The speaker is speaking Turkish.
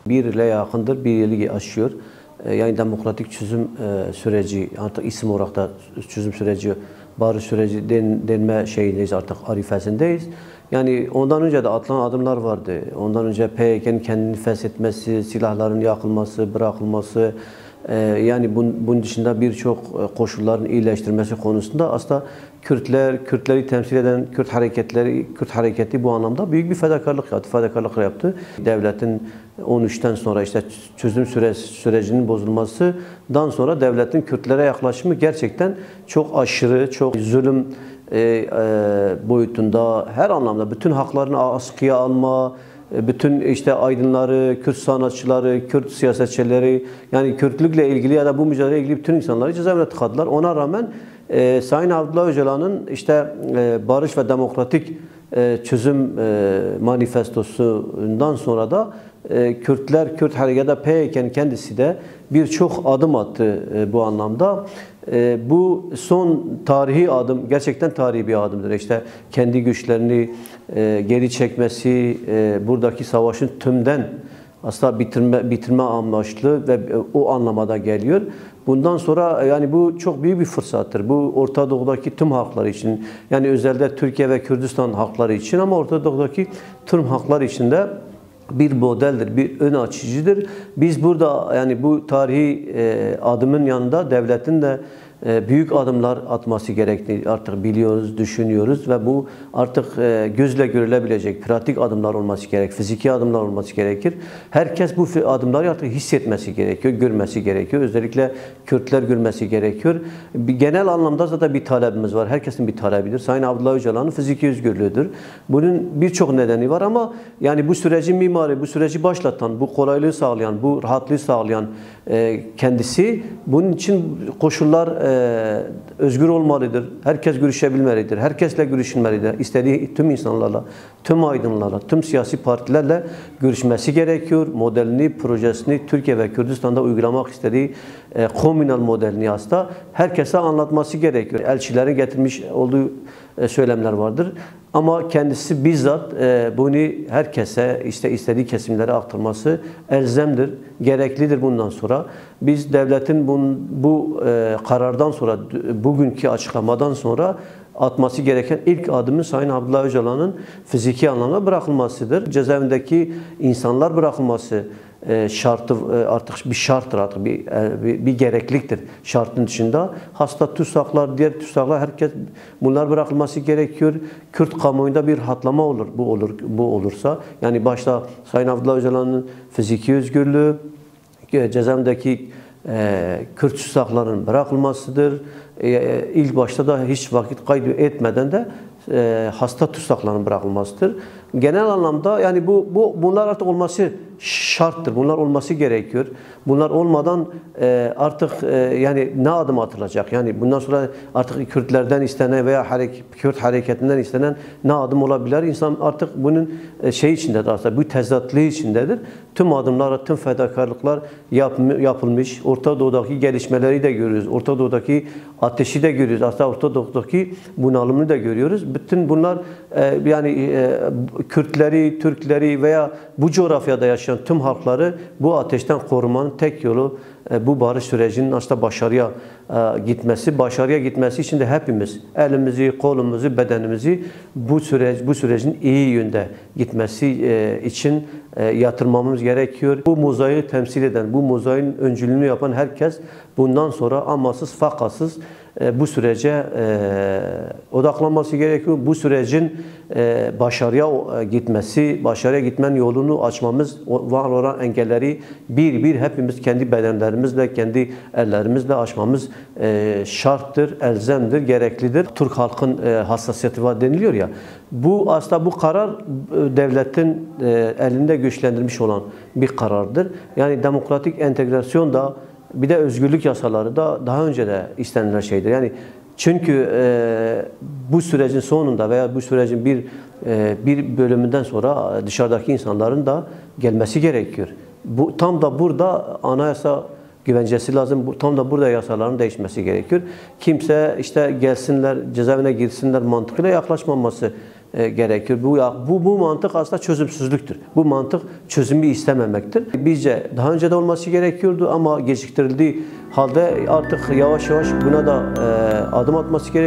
Bir ile yakındır, bir yılı aşıyor. Yani demokratik çözüm süreci, artık isim olarak da çözüm süreci, barış süreci denme şeyindeyiz, artık arifesindeyiz. Yani ondan önce de atılan adımlar vardı. Ondan önce PKK'nın kendini feshetmesi, silahların yakılması, bırakılması, yani bunun dışında birçok koşulların iyileştirmesi konusunda aslında Kürtleri temsil eden Kürt hareketi bu anlamda büyük bir fedakarlık yaptı. Devletin 13'ten sonra işte çözüm sürecinin bozulmasından sonra devletin Kürtlere yaklaşımı gerçekten çok aşırı, çok zulüm boyutunda, her anlamda bütün haklarını askıya alma, bütün işte aydınları, Kürt sanatçıları, Kürt siyasetçileri, yani Kürtlükle ilgili ya da bu mücadeleyle ilgili bütün insanları cezaevine tıkadılar. Ona rağmen Sayın Abdullah Öcalan'ın işte barış ve demokratik çözüm manifestosundan sonra da Kürt hareketi PKK'nın kendisi de birçok adım attı bu anlamda. Bu son tarihi adım gerçekten tarihi bir adımdır. İşte kendi güçlerini geri çekmesi, buradaki savaşın tümden aslında bitirme amaçlı ve o anlamada geliyor. Bundan sonra yani bu çok büyük bir fırsattır. Bu Orta Doğu'daki tüm halklar için, yani özellikle Türkiye ve Kürdistan halkları için, ama Orta Doğu'daki tüm halklar için de bir modeldir, bir ön açıcıdır. Biz burada yani bu tarihi adımın yanında devletin de büyük adımlar atması gerektiğini artık biliyoruz, düşünüyoruz ve bu artık gözle görülebilecek pratik adımlar olması gerek, fiziki adımlar olması gerekir. Herkes bu adımları artık hissetmesi gerekiyor, görmesi gerekiyor. Özellikle Kürtler görmesi gerekiyor. Genel anlamda zaten bir talebimiz var. Herkesin bir talebidir. Sayın Abdullah Öcalan'ın fiziki özgürlüğüdür. Bunun birçok nedeni var ama yani bu sürecin mimarı, bu süreci başlatan, bu kolaylığı sağlayan, bu rahatlığı sağlayan kendisi. Bunun için koşullar özgür olmalıdır. Herkes görüşebilmelidir. Herkesle görüşülmelidir. İstediği tüm insanlarla, tüm aydınlarla, tüm siyasi partilerle görüşmesi gerekiyor. Modelini, projesini Türkiye ve Kürdistan'da uygulamak istediği komünal modelini aslında herkese anlatması gerekiyor. Elçilerin getirmiş olduğu söylemler vardır. Ama kendisi bizzat bunu herkese, işte istediği kesimlere aktarması elzemdir, gereklidir bundan sonra. Biz devletin bu karardan sonra, bugünkü açıklamadan sonra atması gereken ilk adımın Sayın Abdullah Öcalan'ın fiziki anlamda bırakılmasıdır. Cezaevindeki insanlar bırakılması şartı artık bir şarttır, artık bir gerekliliktir şartın dışında. Hasta tutsaklar, diğer tutsaklar, herkes bunlar bırakılması gerekiyor. Kürt kamuoyunda bir rahatlama olur bu olursa. Yani başta Sayın Abdullah Öcalan'ın fiziki özgürlüğü, cezaevindeki Kürt tutsakların bırakılmasıdır. İlk başta da hiç vakit kaybı etmeden de hasta tutsakların bırakılmasıdır. Genel anlamda yani bunlar artık olması şarttır. Bunlar olması gerekiyor. Bunlar olmadan artık yani ne adım atılacak? Yani bundan sonra artık Kürtlerden istenen veya Kürt hareketinden istenen ne adım olabilir? İnsan artık bunun içindedir aslında. Bu tezatlığı içindedir. Tüm adımlar, tüm fedakarlıklar yapılmış. Orta Doğu'daki gelişmeleri de görüyoruz. Orta Doğu'daki ateşi de görüyoruz. Aslında Orta Doğu'daki bunalımını da görüyoruz. Bütün bunlar yani Kürtleri, Türkleri veya bu coğrafyada yaşayan tüm halkları bu ateşten korumanın tek yolu bu barış sürecinin aslında başarıya gitmesi için de hepimiz elimizi, kolumuzu, bedenimizi bu sürecin iyi yönde gitmesi için yatırmamız gerekiyor. Bu mozaiği temsil eden, bu mozaiğin öncülüğünü yapan herkes bundan sonra amasız, fakatsız bu sürece odaklanması gerekiyor. Bu sürecin başarıya gitmenin yolunu açmamız, var olan engelleri bir hepimiz kendi bedenlerimizle, kendi ellerimizle aşmamız şarttır, elzemdir, gereklidir. Türk halkın hassasiyeti var deniliyor ya. Aslında bu karar devletin elinde güçlendirilmiş olan bir karardır. Yani demokratik entegrasyon da bir de özgürlük yasaları da daha önce de istenilen şeydir. Yani çünkü bu sürecin sonunda veya bu sürecin bir bölümünden sonra dışarıdaki insanların da gelmesi gerekiyor. Tam da burada anayasa güvencesi lazım. Tam da burada yasaların değişmesi gerekiyor. Kimse işte gelsinler, cezaevine girsinler mantığıyla yaklaşmaması gerekiyor. Bu mantık aslında çözümsüzlüktür. Bu mantık çözümü istememektir. Bizce daha önce de olması gerekiyordu ama geciktirildiği halde artık yavaş yavaş buna da adım atması gerekiyor.